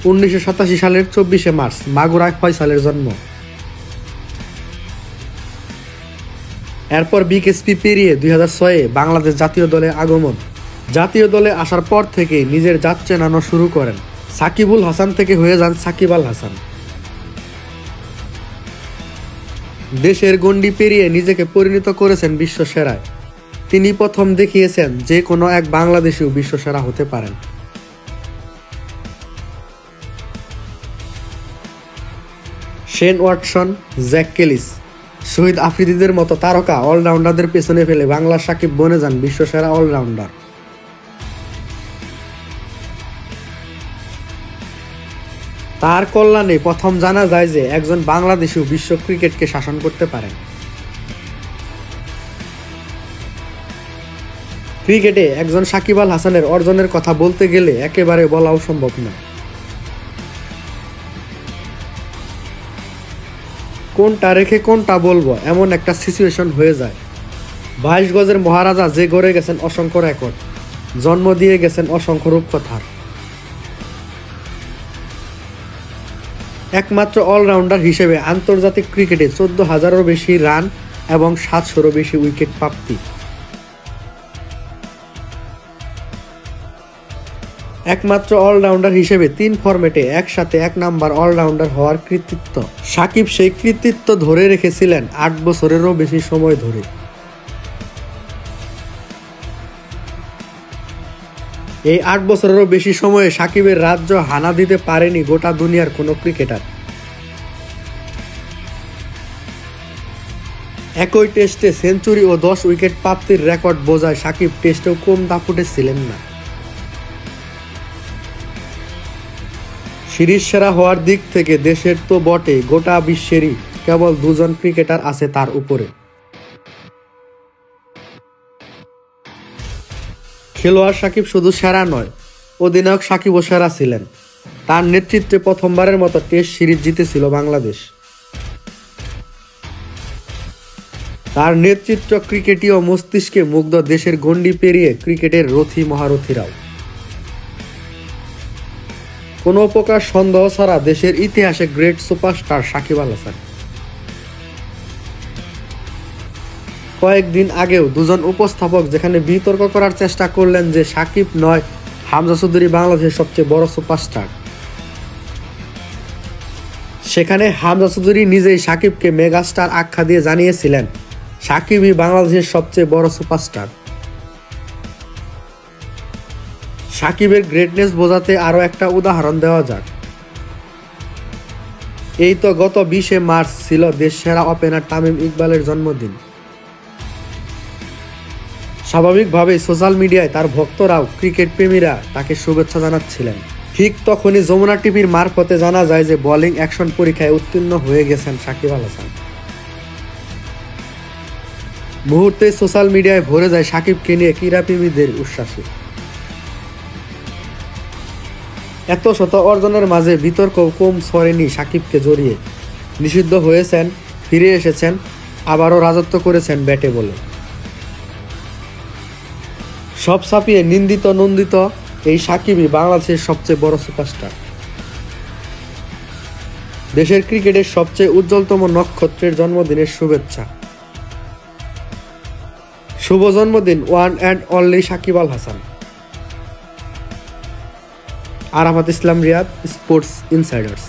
1987 সালের 24শে মার্চ মাগুরায় ফয়সালের জন্ম। এরপর বিকেএসপি পেরিয়ে 2006-এ বাংলাদেশ জাতীয় দলে আগমন। জাতীয় দলে আসার পর থেকে নিজের জাত চেনানো শুরু করেন। সাকিবুল হাসান থেকে হয়ে যান সাকিব আল হাসান। দেশের গণ্ডি পেরিয়ে নিজেকে পরিণত করেছেন বিশ্বসেরায়। তিনি প্রথম দেখিয়েছেন যে কোনো এক বাংলাদেশীও বিশ্বসেরা হতে পারেন। শেন ওয়াটসন, জ্যাক ক্যালিস, শহীদ আফ্রিদিদের মতো তারকা অলরাউন্ডারদের পেছনে ফেলে বাংলা সাকিব বনে যান বিশ্বসেরা অলরাউন্ডার। তার কল্যাণে প্রথম জানা যায় যে একজন বাংলাদেশীও বিশ্ব ক্রিকেটকে শাসন করতে পারেন। ক্রিকেটে একজন সাকিব আল হাসানের অর্জনের কথা বলতে গেলে একেবারে বলাও সম্ভব না। কোনটা রেখে কোনটা বলবো এমন একটা সিচুয়েশন হয়ে যায়। 22 গজের মহারাজা যে গড়ে গেছেন অসংখ্য রেকর্ড, জন্ম দিয়ে গেছেন অসংখ্য রূপকথার। একমাত্র অলরাউন্ডার হিসেবে আন্তর্জাতিক ক্রিকেটে 14,000-এরও বেশি রান এবং 700-রও বেশি উইকেট প্রাপ্তি। একমাত্র অলরাউন্ডার হিসেবে 3 ফরম্যাটে একসাথে 1 নাম্বার অলরাউন্ডার হওয়ার কৃতিত্ব। সাকিব সেই কৃতিত্ব ধরে রেখেছিলেন 8 বছরেরও বেশি সময় ধরে। এই 8 বছরেরও বেশি সময়ে সাকিবের রাজ্য হানা দিতে পারেনি গোটা দুনিয়ার কোনো ক্রিকেটার। একই টেস্টে সেঞ্চুরি ও 10 উইকেট প্রাপ্তির রেকর্ড বোঝায় সাকিব টেস্টেও কম দাপুটে ছিলেন না। সিরিজ সেরা হওয়ার দিক থেকে দেশের তো বটে, গোটা বিশ্বেরই কেবল 2 জন ক্রিকেটার আছে তার উপরে। খেলোয়াড় সাকিব শুধু সেরা নয়, অধিনায়ক সাকিবও সেরা ছিলেন। তার নেতৃত্বে প্রথমবারের মতো টেস্ট সিরিজ জিতেছিল বাংলাদেশ। তার নেতৃত্ব ক্রিকেটীয় মস্তিষ্কে মুগ্ধ দেশের গণ্ডি পেরিয়ে ক্রিকেটের রথী মহারথীরাও। কোনো প্রকার সন্দেহ ছাড়া দেশের ইতিহাসে গ্রেট সুপারস্টার সাকিব আল হাসান। কয়েকদিন আগেও 2 জন উপস্থাপক যেখানে বিতর্ক করার চেষ্টা করলেন যে সাকিব নয়, হামজা চৌধুরী বাংলাদেশের সবচেয়ে বড় সুপারস্টার, সেখানে হামজা চৌধুরী নিজেই সাকিবকে মেগাস্টার আখ্যা দিয়ে জানিয়েছিলেন সাকিবই বাংলাদেশের সবচেয়ে বড় সুপারস্টার। সাকিবের গ্রেটনেস বোঝাতে আরও একটা উদাহরণ দেওয়া যাক। এই তো গত 20শে মার্চ ছিল দেশসেরা ওপেনার তামিম ইকবালের জন্মদিন। স্বাভাবিকভাবেই সোশ্যাল মিডিয়ায় তার ভক্তরাও ক্রিকেট প্রেমীরা তাকে শুভেচ্ছা জানাচ্ছিলেন। ঠিক তখনই যমুনা টিভির মারফতে জানা যায় যে বোলিং অ্যাকশন পরীক্ষায় উত্তীর্ণ হয়ে গেছেন সাকিব আল হাসান। মুহূর্তে সোশ্যাল মিডিয়ায় ভরে যায় সাকিবকে নিয়ে ক্রীড়াপ্রেমীদের উচ্ছ্বাসে। এত শত অর্জনের মাঝে বিতর্ক কম সরেনি সাকিবকে জড়িয়ে। নিষিদ্ধ হয়েছেন, ফিরে এসেছেন, আবারও রাজত্ব করেছেন ব্যাটে বলে। সব ছাপিয়ে নিন্দিত নন্দিত এই সাকিবই বাংলাদেশের সবচেয়ে বড় সুপারস্টার। দেশের ক্রিকেটের সবচেয়ে উজ্জ্বলতম নক্ষত্রের জন্মদিনের শুভেচ্ছা। শুভ জন্মদিন one and only Shakib Al Hasan. Arafat Islam Riyad, sports insiders.